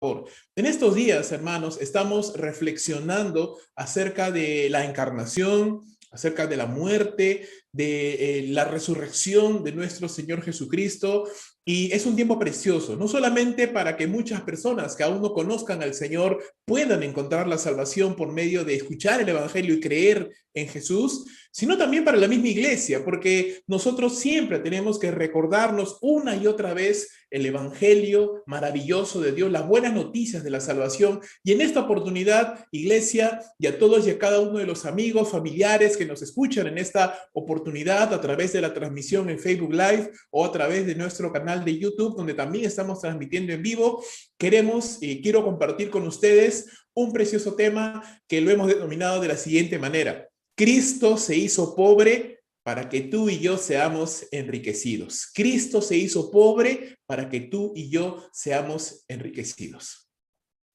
En estos días, hermanos, estamos reflexionando acerca de la encarnación, acerca de la muerte, de la resurrección de nuestro Señor Jesucristo. Y es un tiempo precioso, no solamente para que muchas personas que aún no conozcan al Señor puedan encontrar la salvación por medio de escuchar el Evangelio y creer en Jesús, sino también para la misma iglesia, porque nosotros siempre tenemos que recordarnos una y otra vez el Evangelio maravilloso de Dios, las buenas noticias de la salvación. Y en esta oportunidad, iglesia, y a todos y a cada uno de los amigos, familiares que nos escuchan en esta oportunidad a través de la transmisión en Facebook Live o a través de nuestro canal de YouTube, donde también estamos transmitiendo en vivo, quiero compartir con ustedes un precioso tema que lo hemos denominado de la siguiente manera: Cristo se hizo pobre para que tú y yo seamos enriquecidos. Cristo se hizo pobre para que tú y yo seamos enriquecidos.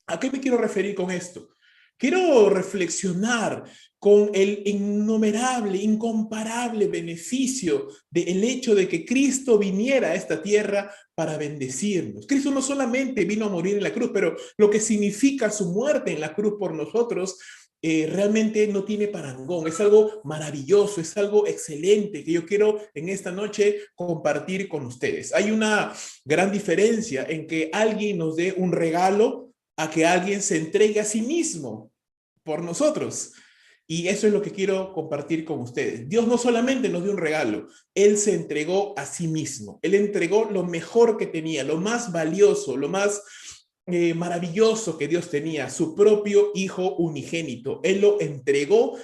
¿A qué me quiero referir con esto? Quiero reflexionar con el innumerable, incomparable beneficio del hecho de que Cristo viniera a esta tierra para bendecirnos. Cristo no solamente vino a morir en la cruz, pero lo que significa su muerte en la cruz por nosotros realmente no tiene parangón. Es algo maravilloso, es algo excelente que yo quiero en esta noche compartir con ustedes. Hay una gran diferencia en que alguien nos dé un regalo a que alguien se entregue a sí mismo por nosotros. Y eso es lo que quiero compartir con ustedes. Dios no solamente nos dio un regalo, Él se entregó a sí mismo. Él entregó lo mejor que tenía, lo más valioso, lo más maravilloso que Dios tenía, su propio Hijo unigénito. Él lo entregó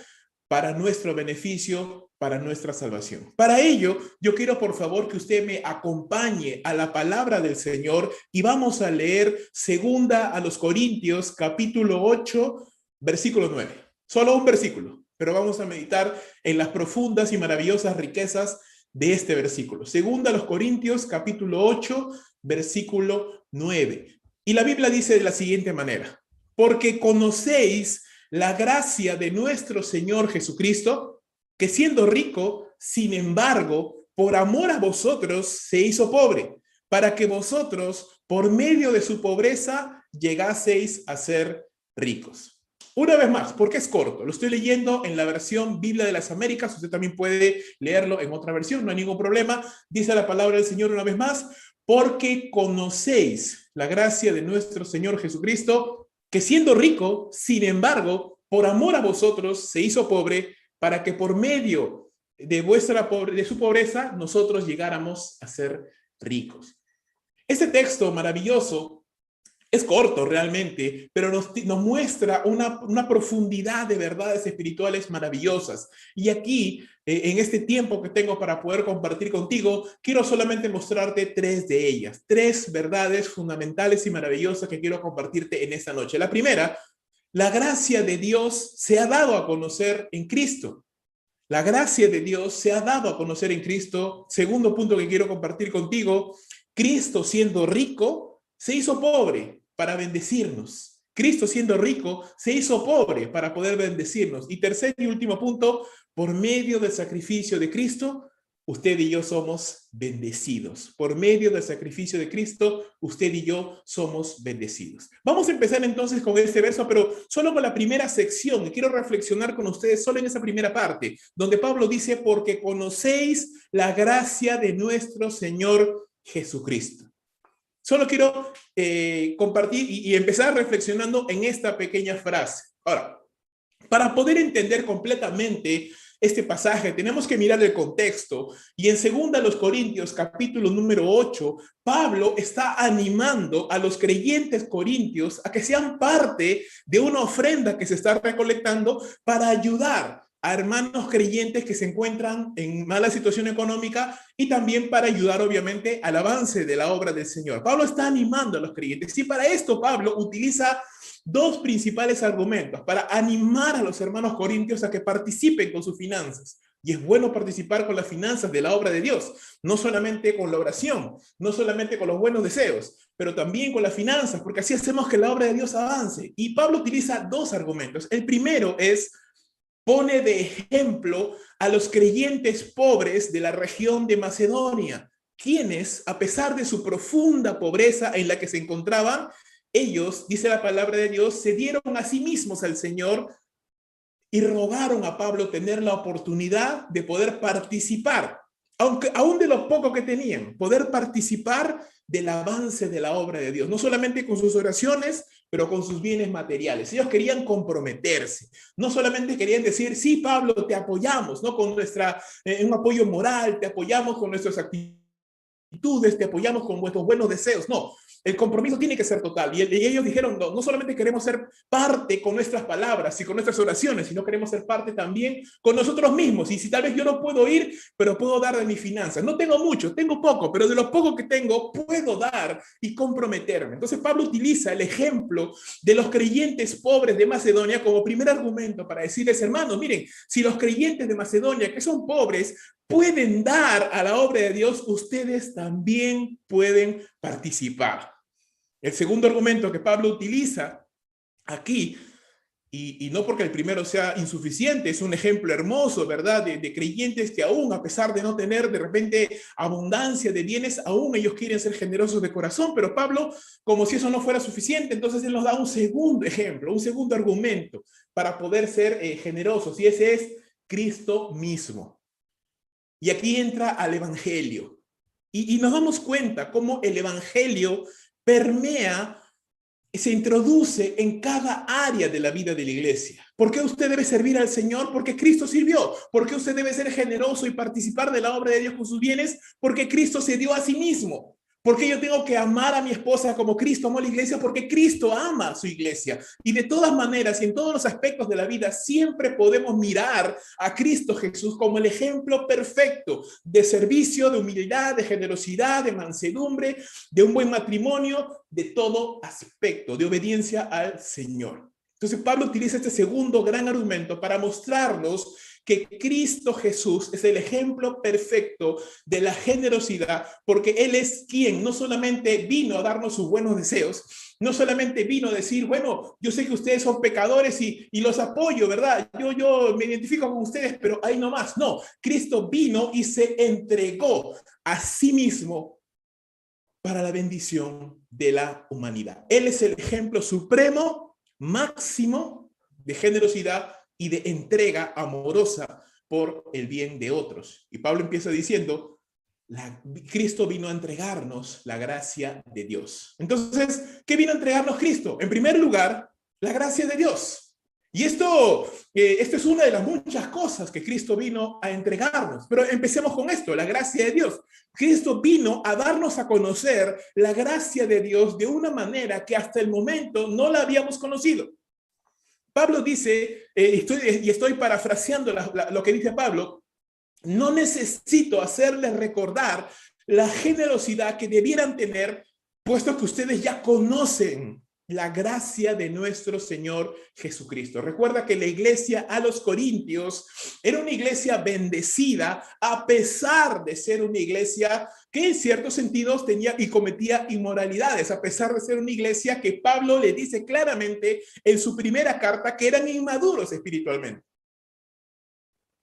para nuestro beneficio, para nuestra salvación. Para ello, yo quiero por favor que usted me acompañe a la palabra del Señor y vamos a leer segunda a los Corintios, capítulo 8, versículo 9. Solo un versículo, pero vamos a meditar en las profundas y maravillosas riquezas de este versículo. Segunda a los Corintios, capítulo 8, versículo 9. Y la Biblia dice de la siguiente manera: porque conocéis la gracia de nuestro Señor Jesucristo, que siendo rico, sin embargo, por amor a vosotros se hizo pobre, para que vosotros, por medio de su pobreza, llegaseis a ser ricos. Una vez más, porque es corto, lo estoy leyendo en la versión Biblia de las Américas, usted también puede leerlo en otra versión, no hay ningún problema. Dice la palabra del Señor una vez más: porque conocéis la gracia de nuestro Señor Jesucristo, que siendo rico, sin embargo, por amor a vosotros, se hizo pobre, para que por medio de su pobreza nosotros llegáramos a ser ricos. Este texto maravilloso es corto realmente, pero nos muestra una profundidad de verdades espirituales maravillosas. Y aquí, en este tiempo que tengo para poder compartir contigo, quiero solamente mostrarte tres de ellas, tres verdades fundamentales y maravillosas que quiero compartirte en esta noche. La primera: la gracia de Dios se ha dado a conocer en Cristo. La gracia de Dios se ha dado a conocer en Cristo. Segundo punto que quiero compartir contigo: Cristo, siendo rico, se hizo pobre para bendecirnos. Cristo, siendo rico, se hizo pobre para poder bendecirnos. Y tercer y último punto: por medio del sacrificio de Cristo, usted y yo somos bendecidos. Por medio del sacrificio de Cristo, usted y yo somos bendecidos. Vamos a empezar entonces con este verso, pero solo con la primera sección. Y quiero reflexionar con ustedes solo en esa primera parte, donde Pablo dice: porque conocéis la gracia de nuestro Señor Jesucristo. Solo quiero compartir y empezar reflexionando en esta pequeña frase. Ahora, para poder entender completamente este pasaje, tenemos que mirar el contexto. Y en 2 Corintios, capítulo número 8, Pablo está animando a los creyentes corintios a que sean parte de una ofrenda que se está recolectando para ayudar a hermanos creyentes que se encuentran en mala situación económica y también para ayudar obviamente al avance de la obra del Señor. Pablo está animando a los creyentes y para esto Pablo utiliza dos principales argumentos para animar a los hermanos corintios a que participen con sus finanzas. Y es bueno participar con las finanzas de la obra de Dios, no solamente con la oración, no solamente con los buenos deseos, pero también con las finanzas, porque así hacemos que la obra de Dios avance. Y Pablo utiliza dos argumentos. El primero es: pone de ejemplo a los creyentes pobres de la región de Macedonia, quienes, a pesar de su profunda pobreza en la que se encontraban, ellos, dice la palabra de Dios, se dieron a sí mismos al Señor y rogaron a Pablo tener la oportunidad de poder participar, aunque aún de lo poco que tenían, poder participar del avance de la obra de Dios, no solamente con sus oraciones, pero con sus bienes materiales. Ellos querían comprometerse, no solamente querían decir, sí, Pablo, te apoyamos, ¿no? Con un apoyo moral, te apoyamos con nuestras actitudes, te apoyamos con nuestros buenos deseos, no. El compromiso tiene que ser total. Y ellos dijeron, no, no solamente queremos ser parte con nuestras palabras y con nuestras oraciones, sino queremos ser parte también con nosotros mismos. Y si tal vez yo no puedo ir, pero puedo dar de mis finanzas. No tengo mucho, tengo poco, pero de lo poco que tengo, puedo dar y comprometerme. Entonces Pablo utiliza el ejemplo de los creyentes pobres de Macedonia como primer argumento para decirles, hermanos, miren, si los creyentes de Macedonia, que son pobres, pueden dar a la obra de Dios, ustedes también pueden participar. El segundo argumento que Pablo utiliza aquí, y no porque el primero sea insuficiente, es un ejemplo hermoso, ¿verdad? De creyentes que aún, a pesar de no tener de repente abundancia de bienes, aún ellos quieren ser generosos de corazón, pero Pablo, como si eso no fuera suficiente, entonces él nos da un segundo ejemplo, un segundo argumento para poder ser generosos, y ese es Cristo mismo. Y aquí entra al Evangelio. Y nos damos cuenta cómo el Evangelio permea, se introduce en cada área de la vida de la iglesia. ¿Por qué usted debe servir al Señor? Porque Cristo sirvió. ¿Por qué usted debe ser generoso y participar de la obra de Dios con sus bienes? Porque Cristo se dio a sí mismo. ¿Por qué yo tengo que amar a mi esposa como Cristo amó a la iglesia? Porque Cristo ama a su iglesia. Y de todas maneras, y en todos los aspectos de la vida, siempre podemos mirar a Cristo Jesús como el ejemplo perfecto de servicio, de humildad, de generosidad, de mansedumbre, de un buen matrimonio, de todo aspecto, de obediencia al Señor. Entonces Pablo utiliza este segundo gran argumento para mostrarnos que Cristo Jesús es el ejemplo perfecto de la generosidad, porque Él es quien no solamente vino a darnos sus buenos deseos, no solamente vino a decir, bueno, yo sé que ustedes son pecadores y los apoyo, ¿verdad? Yo me identifico con ustedes, pero ahí no más. No, Cristo vino y se entregó a sí mismo para la bendición de la humanidad. Él es el ejemplo supremo, máximo de generosidad y de entrega amorosa por el bien de otros. Y Pablo empieza diciendo, Cristo vino a entregarnos la gracia de Dios. Entonces, ¿qué vino a entregarnos Cristo? En primer lugar, la gracia de Dios. Y esto es una de las muchas cosas que Cristo vino a entregarnos. Pero empecemos con esto, la gracia de Dios. Cristo vino a darnos a conocer la gracia de Dios de una manera que hasta el momento no la habíamos conocido. Pablo dice, estoy parafraseando lo que dice Pablo, no necesito hacerles recordar la generosidad que debieran tener, puesto que ustedes ya conocen la gracia de nuestro Señor Jesucristo. Recuerda que la iglesia a los Corintios era una iglesia bendecida, a pesar de ser una iglesia que en ciertos sentidos tenía y cometía inmoralidades, a pesar de ser una iglesia que Pablo le dice claramente en su primera carta que eran inmaduros espiritualmente.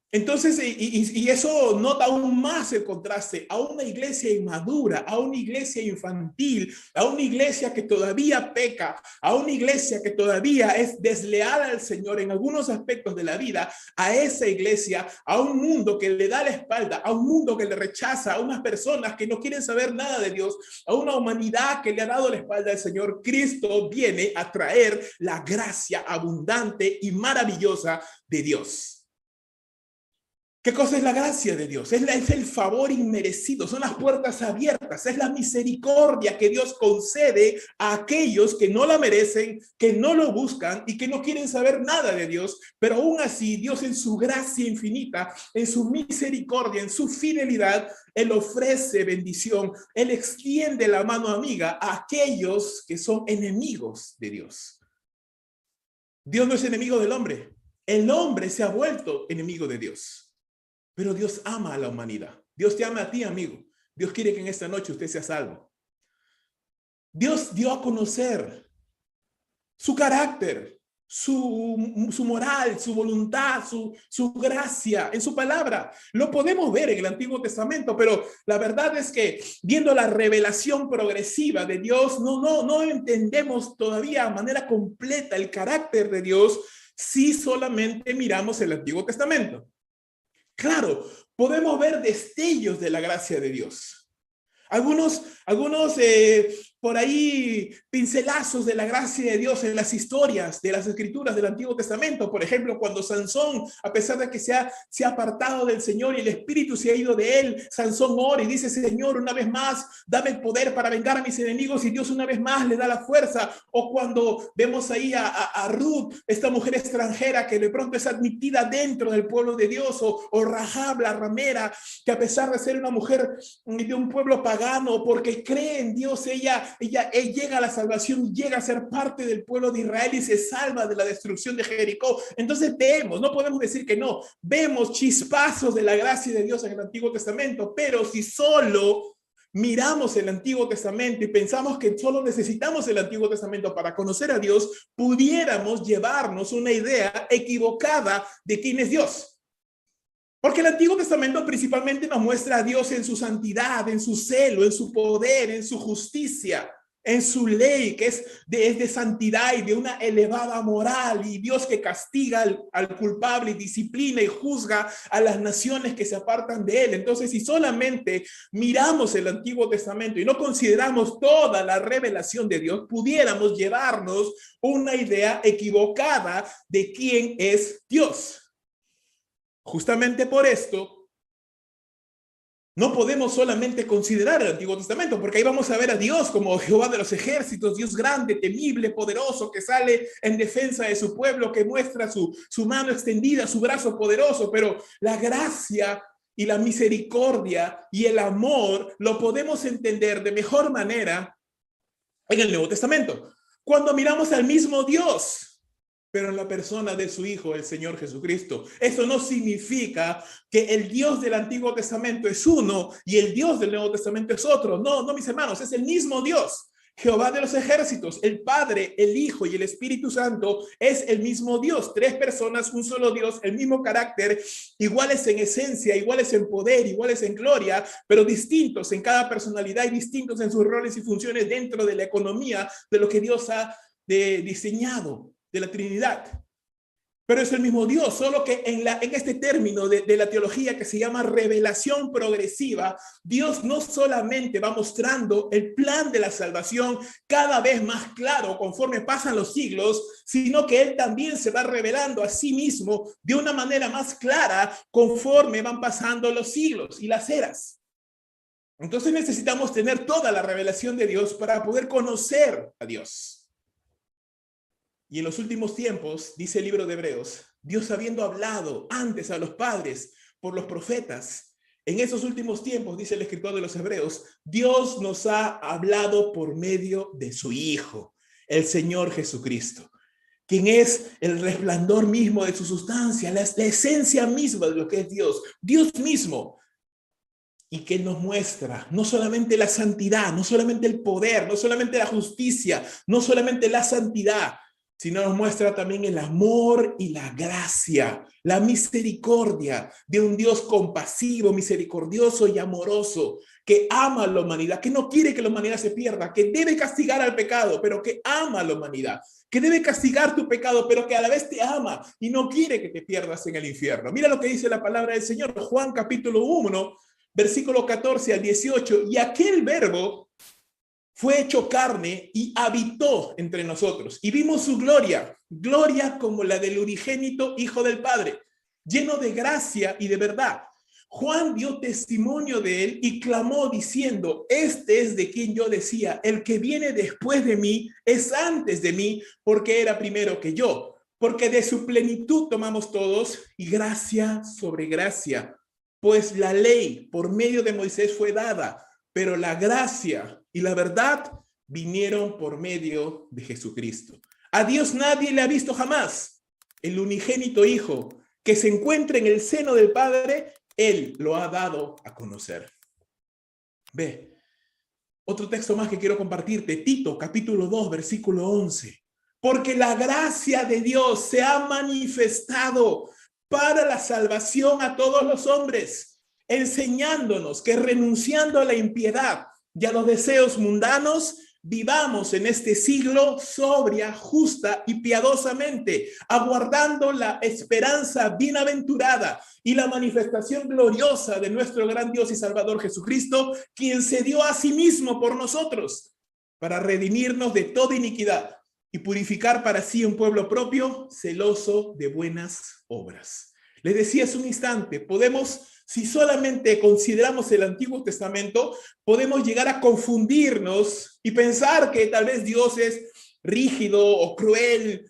Entonces, y eso nota aún más el contraste a una iglesia inmadura, a una iglesia infantil, a una iglesia que todavía peca, a una iglesia que todavía es desleal al Señor en algunos aspectos de la vida, a esa iglesia, a un mundo que le da la espalda, a un mundo que le rechaza, a unas personas que no quieren saber nada de Dios, a una humanidad que le ha dado la espalda al Señor. Cristo viene a traer la gracia abundante y maravillosa de Dios. ¿Qué cosa es la gracia de Dios? Es el favor inmerecido, son las puertas abiertas, es la misericordia que Dios concede a aquellos que no la merecen, que no lo buscan y que no quieren saber nada de Dios, pero aún así Dios en su gracia infinita, en su misericordia, en su fidelidad, Él ofrece bendición, Él extiende la mano amiga a aquellos que son enemigos de Dios. Dios no es enemigo del hombre, el hombre se ha vuelto enemigo de Dios. Pero Dios ama a la humanidad. Dios te ama a ti, amigo. Dios quiere que en esta noche usted sea salvo. Dios dio a conocer su carácter su moral, su voluntad, su gracia en su palabra. Lo podemos ver en el Antiguo Testamento, pero la verdad es que viendo la revelación progresiva de Dios, no entendemos todavía de manera completa el carácter de Dios si solamente miramos el Antiguo Testamento. Claro, podemos ver destellos de la gracia de Dios. Algunos por ahí pincelazos de la gracia de Dios en las historias de las escrituras del Antiguo Testamento. Por ejemplo, cuando Sansón, a pesar de que se ha apartado del Señor y el Espíritu se ha ido de él, Sansón ora y dice: Señor, una vez más, dame el poder para vengar a mis enemigos, y Dios una vez más le da la fuerza. O cuando vemos ahí a Ruth, esta mujer extranjera que de pronto es admitida dentro del pueblo de Dios, o Rahab, la ramera, que a pesar de ser una mujer de un pueblo pagano, porque cree en Dios, ella llega a la salvación, llega a ser parte del pueblo de Israel y se salva de la destrucción de Jericó. Entonces vemos, no podemos decir que no, vemos chispazos de la gracia de Dios en el Antiguo Testamento, pero si solo miramos el Antiguo Testamento y pensamos que solo necesitamos el Antiguo Testamento para conocer a Dios, pudiéramos llevarnos una idea equivocada de quién es Dios. Porque el Antiguo Testamento principalmente nos muestra a Dios en su santidad, en su celo, en su poder, en su justicia, en su ley, que es de santidad y de una elevada moral, y Dios que castiga al culpable y disciplina y juzga a las naciones que se apartan de él. Entonces, si solamente miramos el Antiguo Testamento y no consideramos toda la revelación de Dios, pudiéramos llevarnos una idea equivocada de quién es Dios. Justamente por esto, no podemos solamente considerar el Antiguo Testamento, porque ahí vamos a ver a Dios como Jehová de los ejércitos, Dios grande, temible, poderoso, que sale en defensa de su pueblo, que muestra su mano extendida, su brazo poderoso. Pero la gracia y la misericordia y el amor lo podemos entender de mejor manera en el Nuevo Testamento, cuando miramos al mismo Dios, pero en la persona de su Hijo, el Señor Jesucristo. Eso no significa que el Dios del Antiguo Testamento es uno y el Dios del Nuevo Testamento es otro. No, mis hermanos, es el mismo Dios. Jehová de los ejércitos, el Padre, el Hijo y el Espíritu Santo es el mismo Dios. Tres personas, un solo Dios, el mismo carácter, iguales en esencia, iguales en poder, iguales en gloria, pero distintos en cada personalidad y distintos en sus roles y funciones dentro de la economía de lo que Dios ha diseñado, de la Trinidad. Pero es el mismo Dios, solo que en este término de la teología que se llama revelación progresiva, Dios no solamente va mostrando el plan de la salvación cada vez más claro conforme pasan los siglos, sino que Él también se va revelando a sí mismo de una manera más clara conforme van pasando los siglos y las eras. Entonces necesitamos tener toda la revelación de Dios para poder conocer a Dios. Y en los últimos tiempos, dice el libro de Hebreos, Dios habiendo hablado antes a los padres por los profetas, en esos últimos tiempos, dice el escritor de los Hebreos, Dios nos ha hablado por medio de su Hijo, el Señor Jesucristo, quien es el resplandor mismo de su sustancia, la esencia misma de lo que es Dios, Dios mismo. Y que nos muestra no solamente la santidad, no solamente el poder, no solamente la justicia, no solamente la santidad, sino nos muestra también el amor y la gracia, la misericordia de un Dios compasivo, misericordioso y amoroso, que ama a la humanidad, que no quiere que la humanidad se pierda, que debe castigar al pecado, pero que ama a la humanidad, que debe castigar tu pecado, pero que a la vez te ama y no quiere que te pierdas en el infierno. Mira lo que dice la palabra del Señor, Juan capítulo 1, versículo 14 al 18, y aquel verbo fue hecho carne y habitó entre nosotros. Y vimos su gloria, gloria como la del unigénito Hijo del Padre, lleno de gracia y de verdad. Juan dio testimonio de él y clamó diciendo, este es de quien yo decía, el que viene después de mí es antes de mí, porque era primero que yo. Porque de su plenitud tomamos todos y gracia sobre gracia. Pues la ley por medio de Moisés fue dada, pero la gracia y la verdad vinieron por medio de Jesucristo. A Dios nadie le ha visto jamás. El unigénito Hijo que se encuentra en el seno del Padre, Él lo ha dado a conocer. Ve, otro texto más que quiero compartirte, Tito, capítulo 2, versículo 11. porque la gracia de Dios se ha manifestado para la salvación a todos los hombres, enseñándonos que renunciando a la impiedad y a los deseos mundanos, vivamos en este siglo sobria, justa y piadosamente, aguardando la esperanza bienaventurada y la manifestación gloriosa de nuestro gran Dios y Salvador Jesucristo, quien se dio a sí mismo por nosotros para redimirnos de toda iniquidad y purificar para sí un pueblo propio, celoso de buenas obras. Les decía hace un instante, si solamente consideramos el Antiguo Testamento, podemos llegar a confundirnos y pensar que tal vez Dios es rígido o cruel.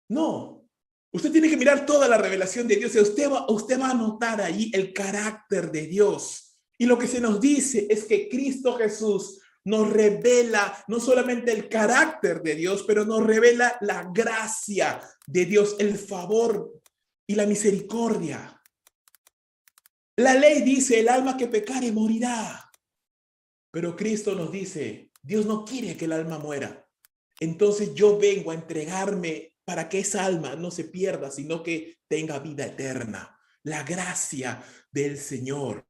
No, usted tiene que mirar toda la revelación de Dios y usted va a notar ahí el carácter de Dios. Y lo que se nos dice es que Cristo Jesús nos revela no solamente el carácter de Dios, pero nos revela la gracia de Dios, el favor y la misericordia. La ley dice, el alma que pecare morirá. Pero Cristo nos dice, Dios no quiere que el alma muera. Entonces yo vengo a entregarme para que esa alma no se pierda, sino que tenga vida eterna. La gracia del Señor.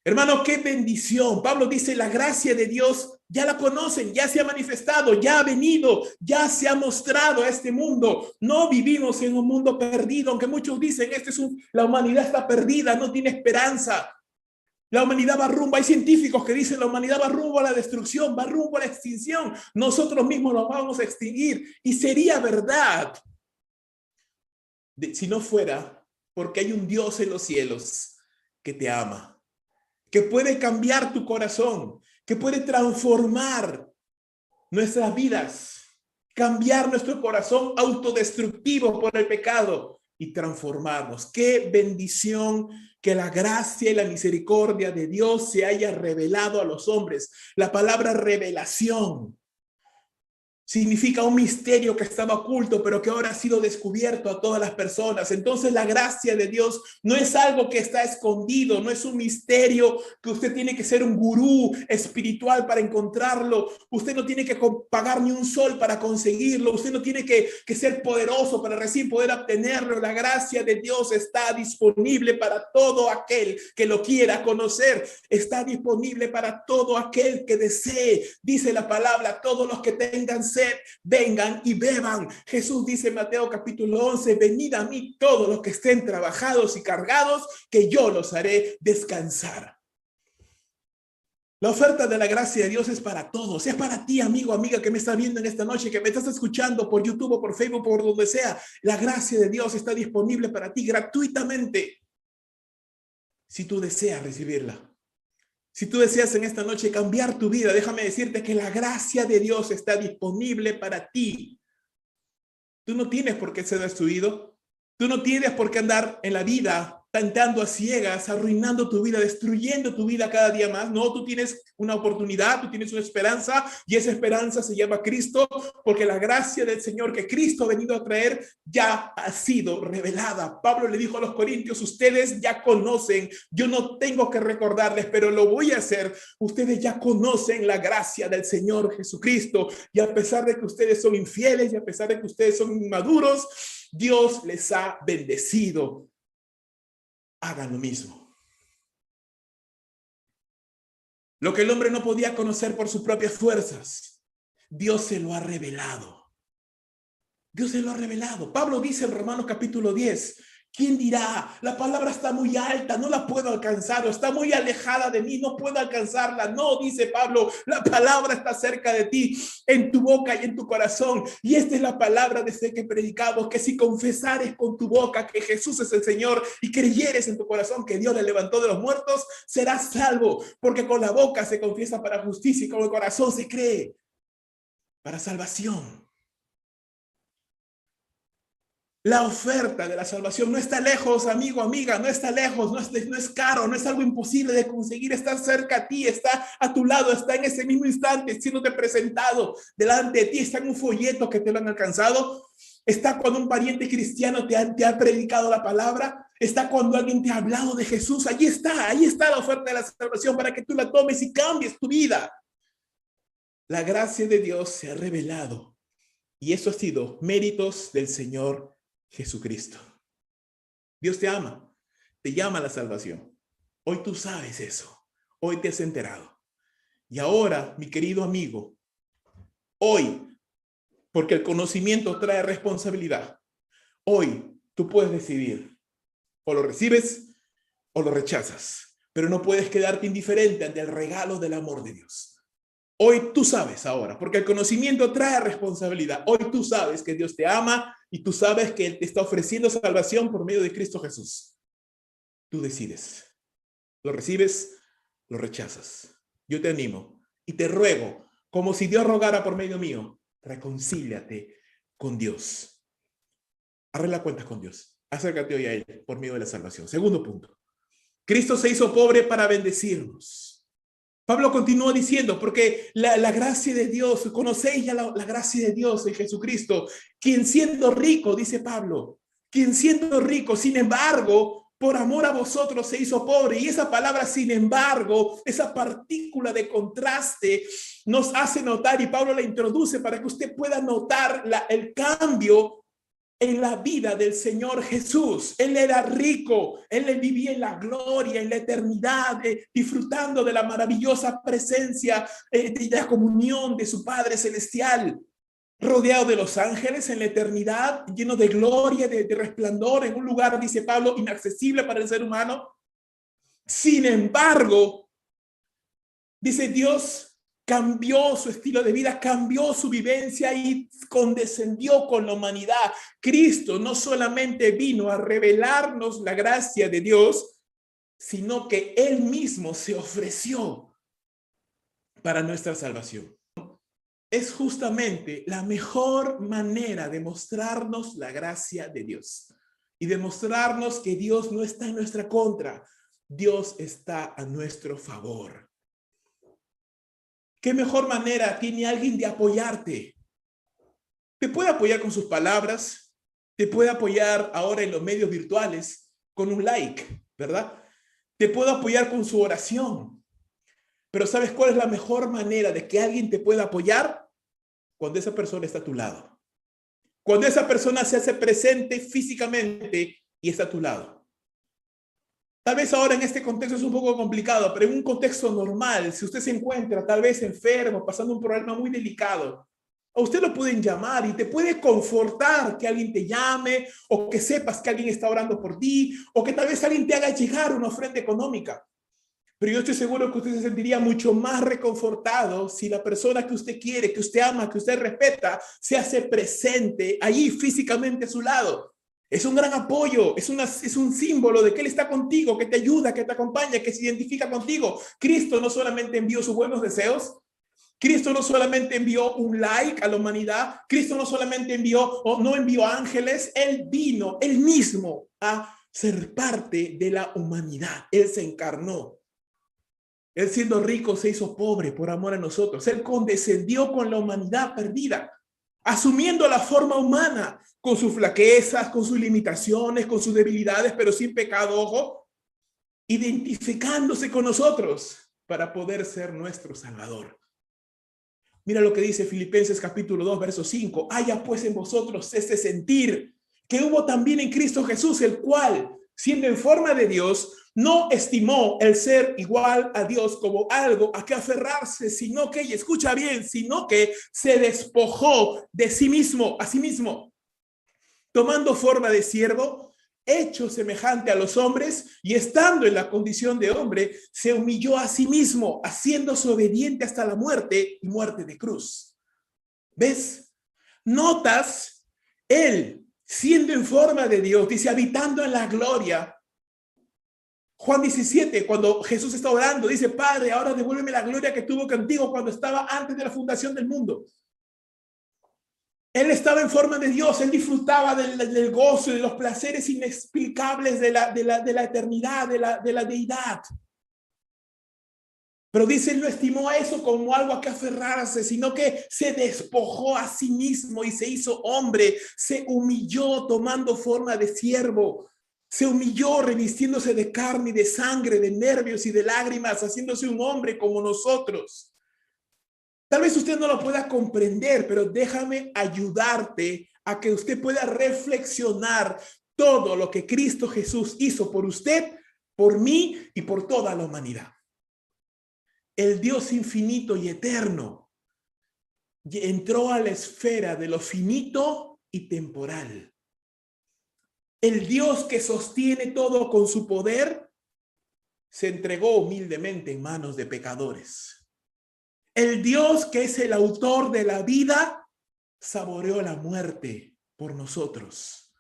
Hermano, qué bendición. Pablo dice, la gracia de Dios ya la conocen, ya se ha manifestado, ya ha venido, ya se ha mostrado a este mundo. No vivimos en un mundo perdido, aunque muchos dicen, la humanidad está perdida, no tiene esperanza. La humanidad va rumbo, hay científicos que dicen, la humanidad va rumbo a la destrucción, va rumbo a la extinción. Nosotros mismos nos vamos a extinguir. Y sería verdad si no fuera porque hay un Dios en los cielos que te ama, que puede cambiar tu corazón, que puede transformar nuestras vidas, cambiar nuestro corazón autodestructivo por el pecado y transformarnos. Qué bendición que la gracia y la misericordia de Dios se haya revelado a los hombres. La palabra revelación significa un misterio que estaba oculto, pero que ahora ha sido descubierto a todas las personas. Entonces la gracia de Dios no es algo que está escondido, no es un misterio que usted tiene que ser un gurú espiritual para encontrarlo. Usted no tiene que pagar ni un sol para conseguirlo. Usted no tiene que ser poderoso para recién poder obtenerlo. La gracia de Dios está disponible para todo aquel que lo quiera conocer. Está disponible para todo aquel que desee. Dice la palabra, todos los que tengan sed, vengan y beban. Jesús dice en Mateo capítulo 11, venid a mí todos los que estén trabajados y cargados, que yo los haré descansar. La oferta de la gracia de Dios es para todos, es para ti, amigo, amiga, que me estás viendo en esta noche, que me estás escuchando por YouTube o por Facebook, por donde sea. La gracia de Dios está disponible para ti gratuitamente, si tú deseas recibirla. Si tú deseas en esta noche cambiar tu vida, déjame decirte que la gracia de Dios está disponible para ti. Tú no tienes por qué ser destruido. Tú no tienes por qué andar en la vida tentando a ciegas, arruinando tu vida, destruyendo tu vida cada día más. No, tú tienes una oportunidad, tú tienes una esperanza y esa esperanza se llama Cristo, porque la gracia del Señor que Cristo ha venido a traer ya ha sido revelada. Pablo le dijo a los corintios, ustedes ya conocen, yo no tengo que recordarles, pero lo voy a hacer. Ustedes ya conocen la gracia del Señor Jesucristo y a pesar de que ustedes son infieles y a pesar de que ustedes son inmaduros, Dios les ha bendecido. Hagan lo mismo. Lo que el hombre no podía conocer por sus propias fuerzas, Dios se lo ha revelado. Dios se lo ha revelado. Pablo dice en Romanos capítulo 10, ¿quién dirá? La palabra está muy alta, no la puedo alcanzar, o está muy alejada de mí, no puedo alcanzarla. No, dice Pablo, la palabra está cerca de ti, en tu boca y en tu corazón. Y esta es la palabra de fe que predicamos, que si confesares con tu boca que Jesús es el Señor y creyeres en tu corazón que Dios le levantó de los muertos, serás salvo, porque con la boca se confiesa para justicia y con el corazón se cree para salvación. La oferta de la salvación no está lejos, amigo, amiga, no está lejos, no es caro, no es algo imposible de conseguir, está cerca a ti, está a tu lado, está en ese mismo instante, siéndote presentado delante de ti, está en un folleto que te lo han alcanzado, está cuando un pariente cristiano te ha predicado la palabra, está cuando alguien te ha hablado de Jesús, ahí está la oferta de la salvación para que tú la tomes y cambies tu vida. La gracia de Dios se ha revelado Y eso ha sido méritos del Señor Jesucristo. Dios te ama, te llama a la salvación. Hoy tú sabes eso, hoy te has enterado. Y ahora, mi querido amigo, hoy, porque el conocimiento trae responsabilidad, hoy tú puedes decidir, o lo recibes o lo rechazas, pero no puedes quedarte indiferente ante el regalo del amor de Dios. Hoy tú sabes ahora, porque el conocimiento trae responsabilidad. Hoy tú sabes que Dios te ama y tú sabes que Él te está ofreciendo salvación por medio de Cristo Jesús. Tú decides. ¿Lo recibes? ¿Lo rechazas? Yo te animo y te ruego, como si Dios rogara por medio mío, reconcíliate con Dios. Arregla cuentas con Dios. Acércate hoy a Él por medio de la salvación. Segundo punto. Cristo se hizo pobre para bendecirnos. Pablo continúa diciendo, porque la gracia de Dios, conocéis ya la gracia de Dios en Jesucristo, quien siendo rico, dice Pablo, quien siendo rico, sin embargo, por amor a vosotros se hizo pobre. Y esa palabra, sin embargo, esa partícula de contraste nos hace notar, y Pablo la introduce para que usted pueda notar el cambio en la vida del Señor Jesús. Él era rico, él vivía en la gloria, en la eternidad, disfrutando de la maravillosa presencia de la comunión de su Padre Celestial, rodeado de los ángeles en la eternidad, lleno de gloria, de resplandor, en un lugar, dice Pablo, inaccesible para el ser humano. Sin embargo, dice Dios, cambió su estilo de vida, cambió su vivencia y condescendió con la humanidad. Cristo no solamente vino a revelarnos la gracia de Dios, sino que Él mismo se ofreció para nuestra salvación. Es justamente la mejor manera de mostrarnos la gracia de Dios y demostrarnos que Dios no está en nuestra contra, Dios está a nuestro favor. ¿Qué mejor manera tiene alguien de apoyarte? Te puede apoyar con sus palabras, te puede apoyar ahora en los medios virtuales con un like, ¿verdad? Te puede apoyar con su oración. Pero ¿sabes cuál es la mejor manera de que alguien te pueda apoyar? Cuando esa persona está a tu lado. Cuando esa persona se hace presente físicamente y está a tu lado. Tal vez ahora en este contexto es un poco complicado, pero en un contexto normal, si usted se encuentra tal vez enfermo, pasando un problema muy delicado, a usted lo pueden llamar y te puede confortar que alguien te llame o que sepas que alguien está orando por ti o que tal vez alguien te haga llegar una ofrenda económica. Pero yo estoy seguro que usted se sentiría mucho más reconfortado si la persona que usted quiere, que usted ama, que usted respeta, se hace presente allí físicamente a su lado. Es un gran apoyo, es un símbolo de que Él está contigo, que te ayuda, que te acompaña, que se identifica contigo. Cristo no solamente envió sus buenos deseos, Cristo no solamente envió un like a la humanidad, Cristo no solamente no envió ángeles, Él vino, Él mismo, a ser parte de la humanidad. Él se encarnó. Él siendo rico se hizo pobre por amor a nosotros. Él condescendió con la humanidad perdida, asumiendo la forma humana, con sus flaquezas, con sus limitaciones, con sus debilidades, pero sin pecado, ojo, identificándose con nosotros para poder ser nuestro Salvador. Mira lo que dice Filipenses capítulo 2, verso 5. Haya pues en vosotros este sentir que hubo también en Cristo Jesús, el cual, siendo en forma de Dios, no estimó el ser igual a Dios como algo a que aferrarse, sino que, y escucha bien, sino que se despojó de sí mismo, a sí mismo, tomando forma de siervo, hecho semejante a los hombres, y estando en la condición de hombre, se humilló a sí mismo, haciéndose obediente hasta la muerte y muerte de cruz. ¿Ves? Notas, él, siendo en forma de Dios, dice, habitando en la gloria. Juan 17, cuando Jesús está orando, dice, Padre, ahora devuélveme la gloria que tuvo contigo cuando estaba antes de la fundación del mundo. Él estaba en forma de Dios, él disfrutaba del gozo y de los placeres inexplicables de la eternidad, de la deidad. Pero dice, él no estimó a eso como algo a que aferrarse, sino que se despojó a sí mismo y se hizo hombre, se humilló tomando forma de siervo, se humilló revistiéndose de carne y de sangre, de nervios y de lágrimas, haciéndose un hombre como nosotros. Tal vez usted no lo pueda comprender, pero déjame ayudarte a que usted pueda reflexionar todo lo que Cristo Jesús hizo por usted, por mí y por toda la humanidad. El Dios infinito y eterno entró a la esfera de lo finito y temporal. El Dios que sostiene todo con su poder se entregó humildemente en manos de pecadores. El Dios que es el autor de la vida saboreó la muerte por nosotros.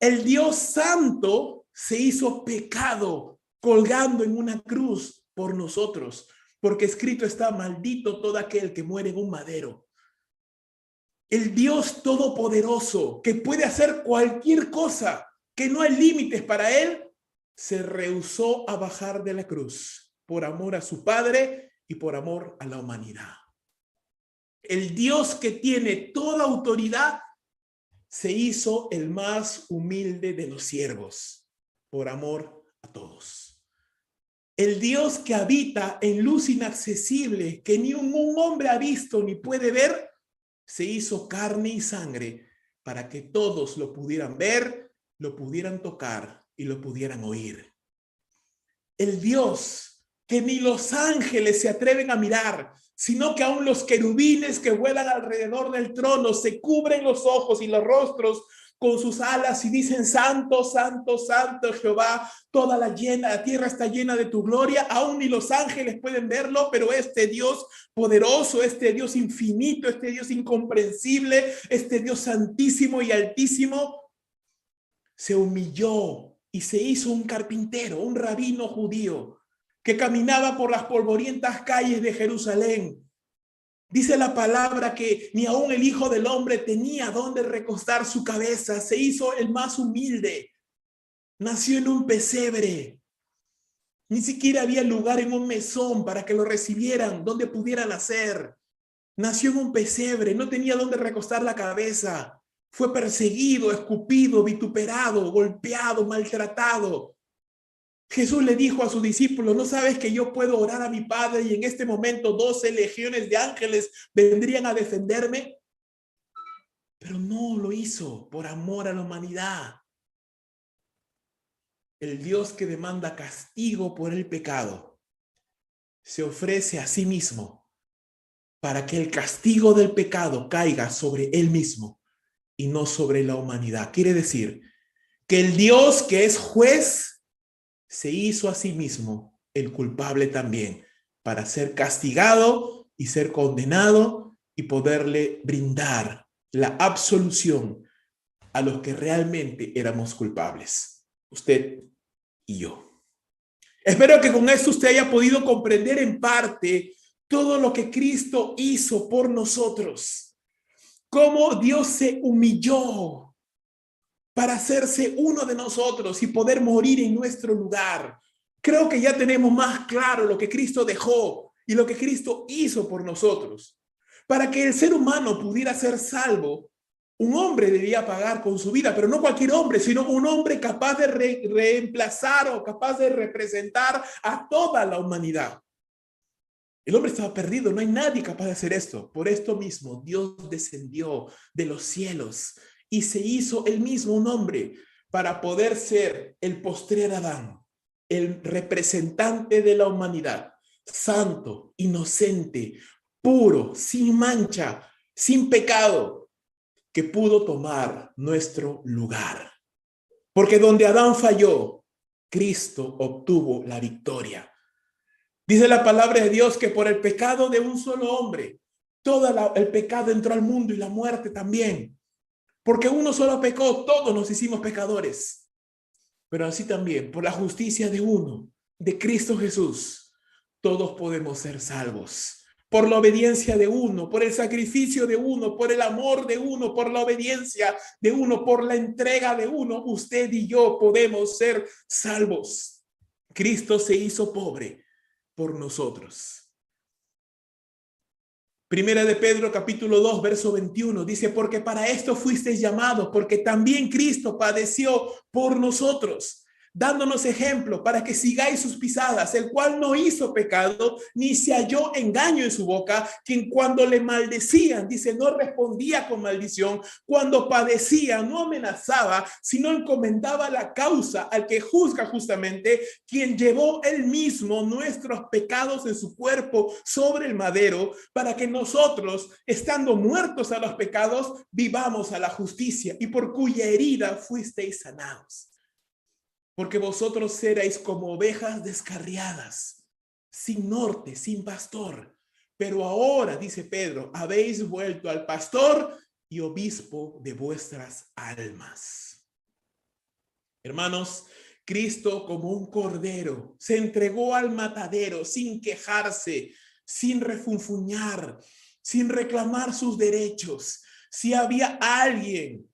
El Dios santo se hizo pecado colgando en una cruz por nosotros, porque escrito está: maldito todo aquel que muere en un madero. El Dios todopoderoso que puede hacer cualquier cosa, que no hay límites para él, se rehusó a bajar de la cruz por amor a su Padre y por amor a la humanidad. El Dios que tiene toda autoridad se hizo el más humilde de los siervos por amor a todos. El Dios que habita en luz inaccesible que ni un hombre ha visto ni puede ver, se hizo carne y sangre para que todos lo pudieran ver, lo pudieran tocar y lo pudieran oír. El Dios que ni los ángeles se atreven a mirar, sino que aún los querubines que vuelan alrededor del trono se cubren los ojos y los rostros con sus alas y dicen: santo, santo, santo Jehová, toda la tierra está llena de tu gloria. Aún ni los ángeles pueden verlo, pero este Dios poderoso, este Dios infinito, este Dios incomprensible, este Dios santísimo y altísimo, se humilló y se hizo un carpintero, un rabino judío que caminaba por las polvorientas calles de Jerusalén. Dice la palabra que ni aún el Hijo del Hombre tenía dónde recostar su cabeza. Se hizo el más humilde. Nació en un pesebre. Ni siquiera había lugar en un mesón para que lo recibieran, donde pudiera nacer. Nació en un pesebre, no tenía dónde recostar la cabeza. Fue perseguido, escupido, vituperado, golpeado, maltratado. Jesús le dijo a sus discípulos: ¿no sabes que yo puedo orar a mi Padre y en este momento 12 legiones de ángeles vendrían a defenderme? Pero no lo hizo por amor a la humanidad. El Dios que demanda castigo por el pecado se ofrece a sí mismo para que el castigo del pecado caiga sobre él mismo y no sobre la humanidad. Quiere decir que el Dios que es juez se hizo a sí mismo el culpable también, para ser castigado y ser condenado y poderle brindar la absolución a los que realmente éramos culpables, usted y yo. Espero que con esto usted haya podido comprender en parte todo lo que Cristo hizo por nosotros, cómo Dios se humilló para hacerse uno de nosotros y poder morir en nuestro lugar. Creo que ya tenemos más claro lo que Cristo dejó y lo que Cristo hizo por nosotros. Para que el ser humano pudiera ser salvo, un hombre debía pagar con su vida, pero no cualquier hombre, sino un hombre capaz de reemplazar o capaz de representar a toda la humanidad. El hombre estaba perdido, no hay nadie capaz de hacer esto. Por esto mismo, Dios descendió de los cielos y se hizo él mismo un hombre para poder ser el postrer Adán, el representante de la humanidad, santo, inocente, puro, sin mancha, sin pecado, que pudo tomar nuestro lugar. Porque donde Adán falló, Cristo obtuvo la victoria. Dice la palabra de Dios que por el pecado de un solo hombre, todo el pecado entró al mundo y la muerte también. Porque uno solo pecó, todos nos hicimos pecadores. Pero así también, por la justicia de uno, de Cristo Jesús, todos podemos ser salvos. Por la obediencia de uno, por el sacrificio de uno, por el amor de uno, por la obediencia de uno, por la entrega de uno, usted y yo podemos ser salvos. Cristo se hizo pobre por nosotros. Primera de Pedro capítulo 2 verso 21 dice: porque para esto fuisteis llamados, porque también Cristo padeció por nosotros, dándonos ejemplo para que sigáis sus pisadas, el cual no hizo pecado, ni se halló engaño en su boca, quien cuando le maldecían, dice, no respondía con maldición, cuando padecía, no amenazaba, sino encomendaba la causa al que juzga justamente, quien llevó él mismo nuestros pecados en su cuerpo sobre el madero, para que nosotros, estando muertos a los pecados, vivamos a la justicia, y por cuya herida fuisteis sanados. Porque vosotros erais como ovejas descarriadas, sin norte, sin pastor. Pero ahora, dice Pedro, habéis vuelto al pastor y obispo de vuestras almas. Hermanos, Cristo como un cordero se entregó al matadero sin quejarse, sin refunfuñar, sin reclamar sus derechos. Si había alguien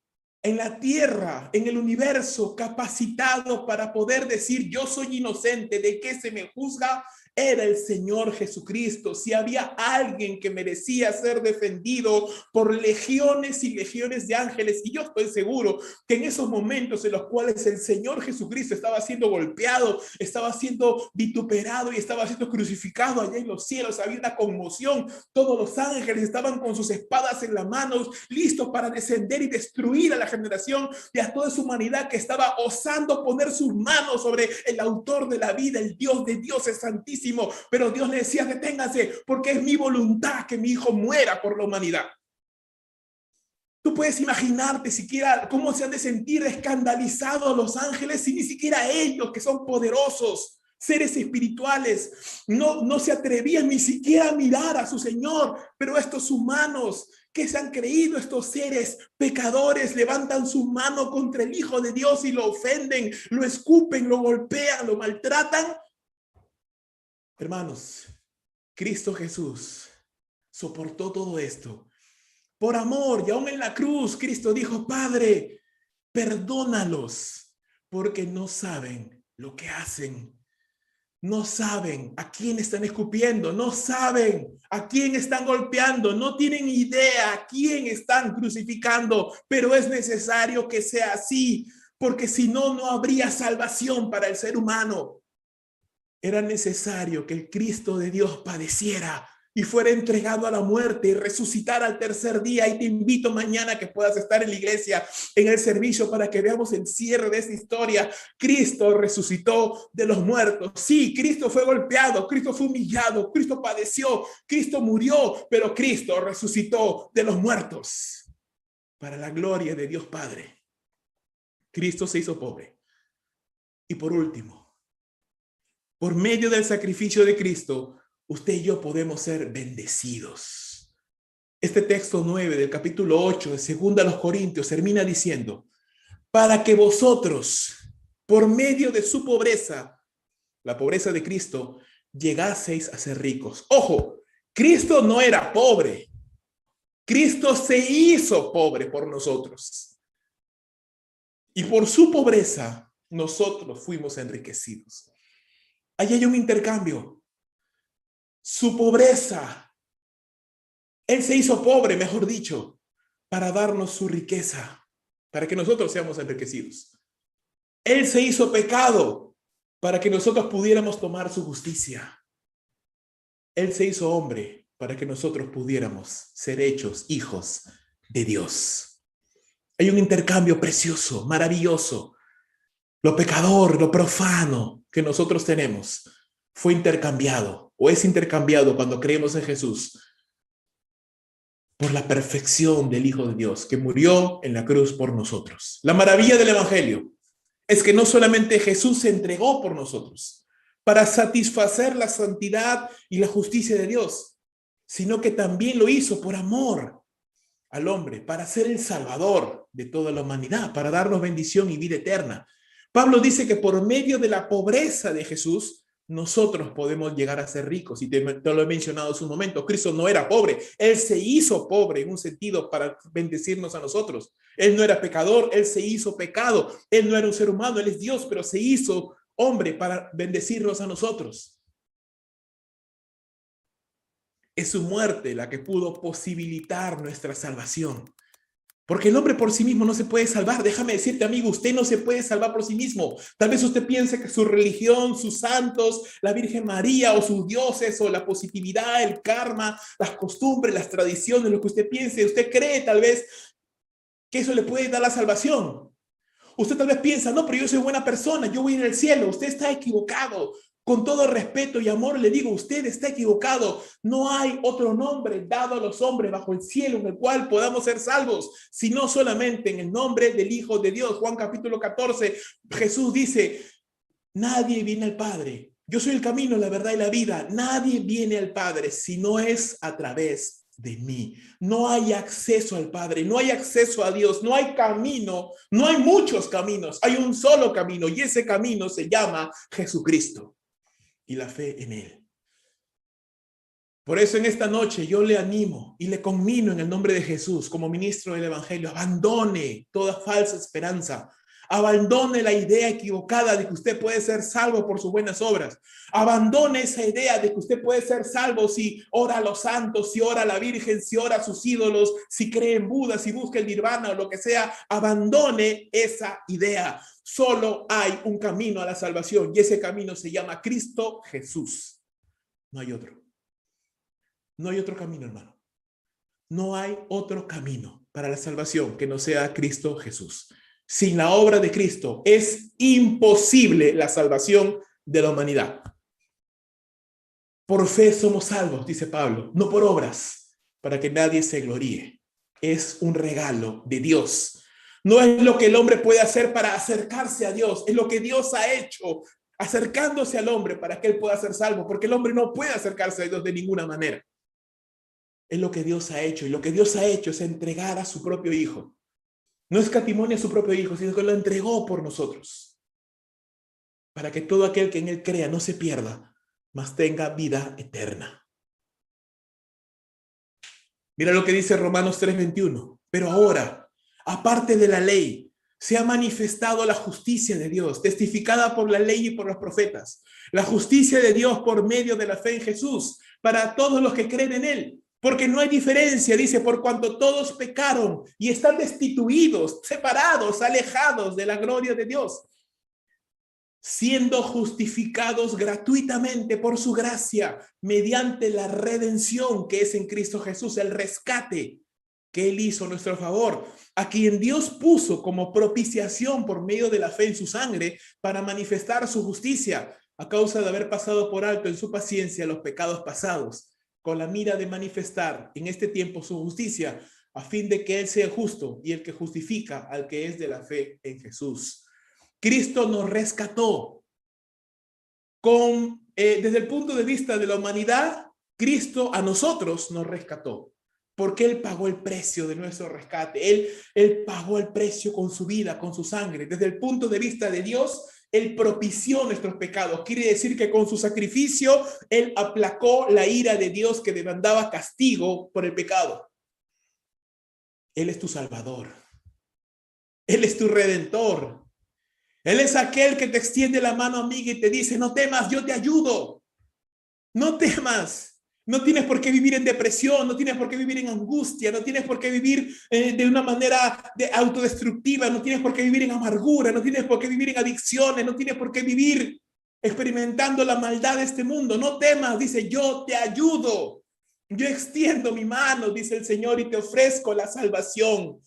en la tierra, en el universo, capacitado para poder decir yo soy inocente, ¿de qué se me juzga? Era el Señor Jesucristo. Si había alguien que merecía ser defendido por legiones y legiones de ángeles, y yo estoy seguro que en esos momentos en los cuales el Señor Jesucristo estaba siendo golpeado, estaba siendo vituperado y estaba siendo crucificado allá en los cielos, había una conmoción. Todos los ángeles estaban con sus espadas en las manos, listos para descender y destruir a la generación y a toda su humanidad que estaba osando poner sus manos sobre el autor de la vida, el Dios de dioses, santísimo. Pero Dios le decía, deténgase, porque es mi voluntad que mi hijo muera por la humanidad. Tú puedes imaginarte siquiera cómo se han de sentir escandalizados los ángeles si ni siquiera ellos, que son poderosos, seres espirituales, no se atrevían ni siquiera a mirar a su Señor. Pero estos humanos que se han creído, estos seres pecadores, levantan su mano contra el Hijo de Dios y lo ofenden, lo escupen, lo golpean, lo maltratan. Hermanos, Cristo Jesús soportó todo esto por amor, y aún en la cruz Cristo dijo, Padre, perdónalos, porque no saben lo que hacen. No saben a quién están escupiendo, no saben a quién están golpeando, no tienen idea a quién están crucificando, pero es necesario que sea así, porque si no, no habría salvación para el ser humano. Era necesario que el Cristo de Dios padeciera y fuera entregado a la muerte y resucitara al tercer día. Y te invito mañana que puedas estar en la iglesia, en el servicio, para que veamos el cierre de esta historia. Cristo resucitó de los muertos. Sí, Cristo fue golpeado, Cristo fue humillado, Cristo padeció, Cristo murió, pero Cristo resucitó de los muertos para la gloria de Dios Padre. Cristo se hizo pobre. Y por último, por medio del sacrificio de Cristo, usted y yo podemos ser bendecidos. Este texto 9 del capítulo 8 de 2 Corintios termina diciendo, para que vosotros, por medio de su pobreza, la pobreza de Cristo, llegaseis a ser ricos. Ojo, Cristo no era pobre. Cristo se hizo pobre por nosotros. Y por su pobreza, nosotros fuimos enriquecidos. Ahí hay un intercambio. Su pobreza, Él se hizo pobre, mejor dicho, para darnos su riqueza, para que nosotros seamos enriquecidos. Él se hizo pecado para que nosotros pudiéramos tomar su justicia. Él se hizo hombre para que nosotros pudiéramos ser hechos hijos de Dios. Hay un intercambio precioso, maravilloso. Lo pecador, lo profano que nosotros tenemos fue intercambiado o es intercambiado cuando creemos en Jesús por la perfección del Hijo de Dios que murió en la cruz por nosotros. La maravilla del Evangelio es que no solamente Jesús se entregó por nosotros para satisfacer la santidad y la justicia de Dios, sino que también lo hizo por amor al hombre, para ser el Salvador de toda la humanidad, para darnos bendición y vida eterna. Pablo dice que por medio de la pobreza de Jesús, nosotros podemos llegar a ser ricos. Y te lo he mencionado hace un momento, Cristo no era pobre, Él se hizo pobre en un sentido para bendecirnos a nosotros. Él no era pecador, Él se hizo pecado. Él no era un ser humano, Él es Dios, pero se hizo hombre para bendecirnos a nosotros. Es su muerte la que pudo posibilitar nuestra salvación. Porque el hombre por sí mismo no se puede salvar. Déjame decirte, amigo, usted no se puede salvar por sí mismo. Tal vez usted piense que su religión, sus santos, la Virgen María o sus dioses o la positividad, el karma, las costumbres, las tradiciones, lo que usted piense, usted cree tal vez que eso le puede dar la salvación. Usted tal vez piensa, no, pero yo soy buena persona, yo voy a ir al cielo. Usted está equivocado. Con todo respeto y amor le digo, usted está equivocado. No hay otro nombre dado a los hombres bajo el cielo en el cual podamos ser salvos, sino solamente en el nombre del Hijo de Dios. Juan capítulo 14, Jesús dice, nadie viene al Padre. Yo soy el camino, la verdad y la vida. Nadie viene al Padre si no es a través de mí. No hay acceso al Padre, no hay acceso a Dios, no hay camino, no hay muchos caminos, hay un solo camino y ese camino se llama Jesucristo y la fe en Él. Por eso en esta noche yo le animo y le conmino en el nombre de Jesús como ministro del Evangelio, abandone toda falsa esperanza, abandone la idea equivocada de que usted puede ser salvo por sus buenas obras, abandone esa idea de que usted puede ser salvo si ora a los santos, si ora a la Virgen, si ora a sus ídolos, si cree en Buda, si busca el nirvana o lo que sea, abandone esa idea. Solo hay un camino a la salvación y ese camino se llama Cristo Jesús. No hay otro. No hay otro camino, hermano. No hay otro camino para la salvación que no sea Cristo Jesús. Sin la obra de Cristo es imposible la salvación de la humanidad. Por fe somos salvos, dice Pablo, no por obras, para que nadie se gloríe. Es un regalo de Dios. No es lo que el hombre puede hacer para acercarse a Dios, es lo que Dios ha hecho acercándose al hombre para que él pueda ser salvo, porque el hombre no puede acercarse a Dios de ninguna manera. Es lo que Dios ha hecho. Y lo que Dios ha hecho es entregar a su propio Hijo. No escatimó a su propio Hijo, sino que lo entregó por nosotros. Para que todo aquel que en Él crea no se pierda, mas tenga vida eterna. Mira lo que dice Romanos 3:21. Pero ahora, aparte de la ley, se ha manifestado la justicia de Dios, testificada por la ley y por los profetas. La justicia de Dios por medio de la fe en Jesús, para todos los que creen en Él. Porque no hay diferencia, dice, por cuanto todos pecaron y están destituidos, separados, alejados de la gloria de Dios, siendo justificados gratuitamente por su gracia, mediante la redención que es en Cristo Jesús, el rescate que Él hizo a nuestro favor, a quien Dios puso como propiciación por medio de la fe en su sangre para manifestar su justicia, a causa de haber pasado por alto en su paciencia los pecados pasados, con la mira de manifestar en este tiempo su justicia, a fin de que Él sea justo y el que justifica al que es de la fe en Jesús. Cristo nos rescató. Desde el punto de vista de la humanidad, Cristo a nosotros nos rescató, porque Él pagó el precio de nuestro rescate. Él pagó el precio con su vida, con su sangre. Desde el punto de vista de Dios, Él propició nuestros pecados. Quiere decir que con su sacrificio, Él aplacó la ira de Dios que demandaba castigo por el pecado. Él es tu Salvador. Él es tu Redentor. Él es aquel que te extiende la mano amiga y te dice, no temas, yo te ayudo. No temas. No tienes por qué vivir en depresión, no tienes por qué vivir en angustia, no tienes por qué vivir de una manera autodestructiva, no tienes por qué vivir en amargura, no tienes por qué vivir en adicciones, no tienes por qué vivir experimentando la maldad de este mundo. No temas, dice, yo te ayudo. Yo extiendo mi mano, dice el Señor, y te ofrezco la salvación.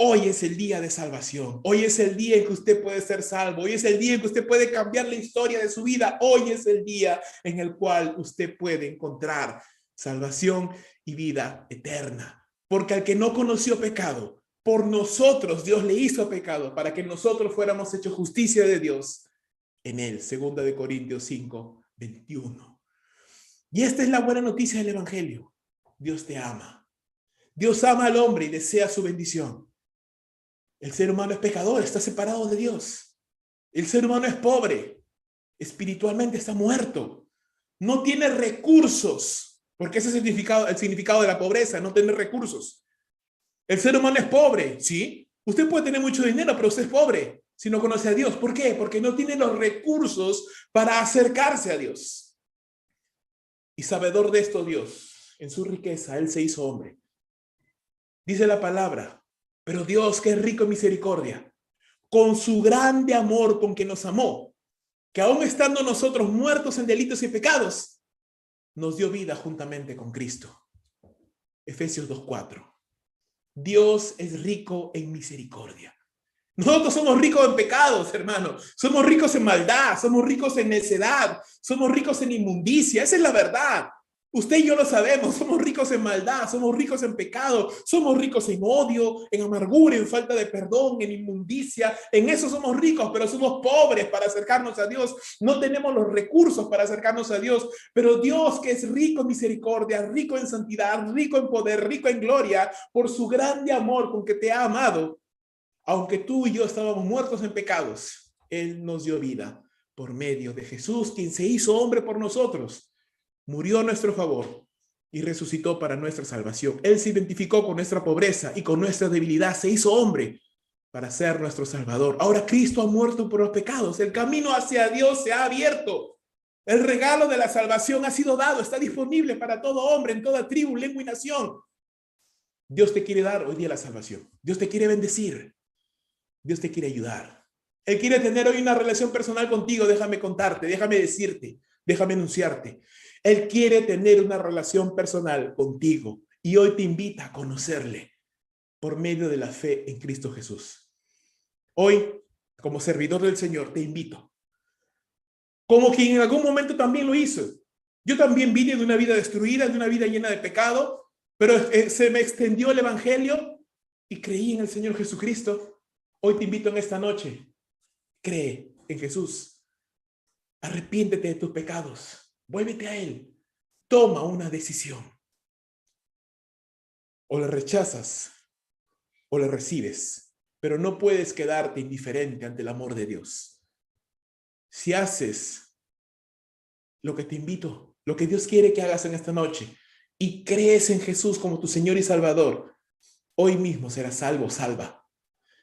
Hoy es el día de salvación. Hoy es el día en que usted puede ser salvo. Hoy es el día en que usted puede cambiar la historia de su vida. Hoy es el día en el cual usted puede encontrar salvación y vida eterna. Porque al que no conoció pecado, por nosotros Dios le hizo pecado para que nosotros fuéramos hechos justicia de Dios en él. 2 Corintios 5:21. Y esta es la buena noticia del Evangelio. Dios te ama. Dios ama al hombre y desea su bendición. El ser humano es pecador, está separado de Dios. El ser humano es pobre, espiritualmente está muerto. No tiene recursos, porque ese es el significado de la pobreza, no tener recursos. El ser humano es pobre, ¿sí? Usted puede tener mucho dinero, pero usted es pobre si no conoce a Dios. ¿Por qué? Porque no tiene los recursos para acercarse a Dios. Y sabedor de esto Dios, en su riqueza, Él se hizo hombre. Dice la palabra Pero Dios, que es rico en misericordia, con su grande amor con que nos amó, que aún estando nosotros muertos en delitos y pecados, nos dio vida juntamente con Cristo. Efesios 2:4. Dios es rico en misericordia. Nosotros somos ricos en pecados, hermanos. Somos ricos en maldad, somos ricos en necedad, somos ricos en inmundicia. Esa es la verdad. Usted y yo lo sabemos. Somos ricos en maldad, somos ricos en pecado, somos ricos en odio, en amargura, en falta de perdón, en inmundicia. En eso somos ricos, pero somos pobres para acercarnos a Dios. No tenemos los recursos para acercarnos a Dios. Pero Dios, que es rico en misericordia, rico en santidad, rico en poder, rico en gloria, por su grande amor con que te ha amado, aunque tú y yo estábamos muertos en pecados, Él nos dio vida por medio de Jesús, quien se hizo hombre por nosotros, murió a nuestro favor y resucitó para nuestra salvación. Él se identificó con nuestra pobreza y con nuestra debilidad, se hizo hombre para ser nuestro Salvador. Ahora Cristo ha muerto por los pecados, el camino hacia Dios se ha abierto. El regalo de la salvación ha sido dado, está disponible para todo hombre, en toda tribu, lengua y nación. Dios te quiere dar hoy día la salvación. Dios te quiere bendecir. Dios te quiere ayudar. Él quiere tener hoy una relación personal contigo. Déjame contarte, déjame decirte, déjame anunciarte. Él quiere tener una relación personal contigo y hoy te invita a conocerle por medio de la fe en Cristo Jesús. Hoy, como servidor del Señor, te invito, como quien en algún momento también lo hizo. Yo también vine de una vida destruida, de una vida llena de pecado, pero se me extendió el evangelio y creí en el Señor Jesucristo. Hoy te invito en esta noche, cree en Jesús, arrepiéntete de tus pecados, vuélvete a Él, toma una decisión. O le rechazas o le recibes, pero no puedes quedarte indiferente ante el amor de Dios. Si haces lo que te invito, lo que Dios quiere que hagas en esta noche y crees en Jesús como tu Señor y Salvador, hoy mismo serás salvo, salva.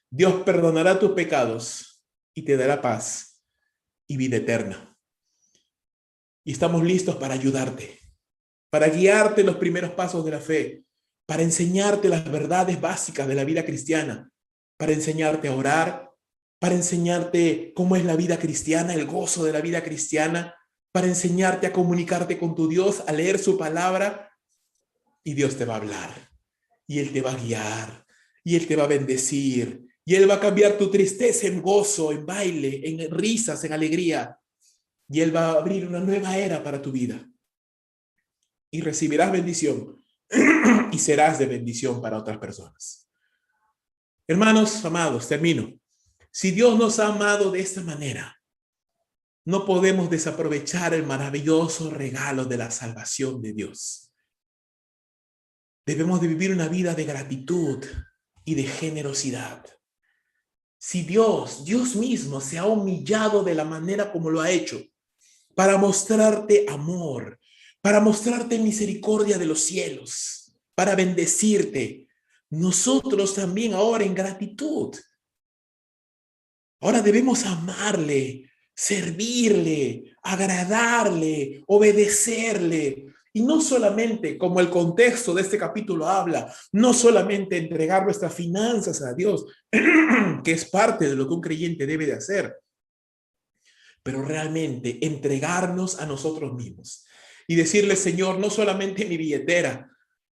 Dios perdonará tus pecados y te dará paz y vida eterna. Y estamos listos para ayudarte, para guiarte en los primeros pasos de la fe, para enseñarte las verdades básicas de la vida cristiana, para enseñarte a orar, para enseñarte cómo es la vida cristiana, el gozo de la vida cristiana, para enseñarte a comunicarte con tu Dios, a leer su palabra, y Dios te va a hablar, y Él te va a guiar, y Él te va a bendecir, y Él va a cambiar tu tristeza en gozo, en baile, en risas, en alegría. Y Él va a abrir una nueva era para tu vida. Y recibirás bendición y serás de bendición para otras personas. Hermanos amados, termino. Si Dios nos ha amado de esta manera, no podemos desaprovechar el maravilloso regalo de la salvación de Dios. Debemos de vivir una vida de gratitud y de generosidad. Si Dios mismo se ha humillado de la manera como lo ha hecho, para mostrarte amor, para mostrarte misericordia de los cielos, para bendecirte, nosotros también ahora en gratitud. Ahora debemos amarle, servirle, agradarle, obedecerle. Y no solamente, como el contexto de este capítulo habla, no solamente entregar nuestras finanzas a Dios, que es parte de lo que un creyente debe de hacer, pero realmente entregarnos a nosotros mismos y decirle, Señor, no solamente mi billetera,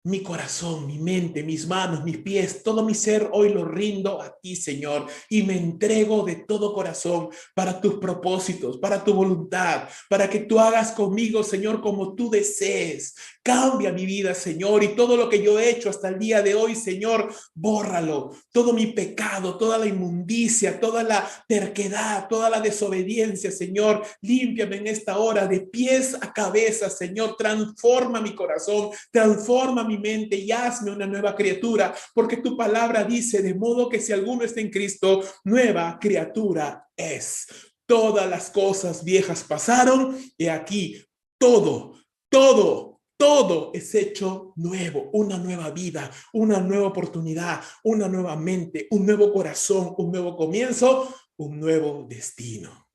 mi corazón, mi mente, mis manos, mis pies, todo mi ser hoy lo rindo a ti, Señor, y me entrego de todo corazón para tus propósitos, para tu voluntad, para que tú hagas conmigo, Señor, como tú desees. Cambia mi vida, Señor, y todo lo que yo he hecho hasta el día de hoy, Señor, bórralo. Todo mi pecado, toda la inmundicia, toda la terquedad, toda la desobediencia, Señor, límpiame en esta hora de pies a cabeza, Señor, transforma mi corazón, transforma mi mente y hazme una nueva criatura, porque tu palabra dice, de modo que si alguno está en Cristo, nueva criatura es. Todas las cosas viejas pasaron y aquí todo es hecho nuevo, una nueva vida, una nueva oportunidad, una nueva mente, un nuevo corazón, un nuevo comienzo, un nuevo destino.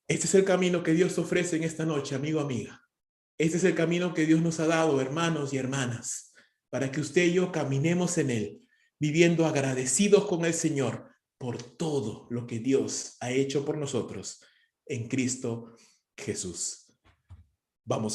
Este es el camino que Dios ofrece en esta noche, amigo, amiga. Este es el camino que Dios nos ha dado, hermanos y hermanas, para que usted y yo caminemos en él viviendo agradecidos con el Señor por todo lo que Dios ha hecho por nosotros en Cristo Jesús. Vamos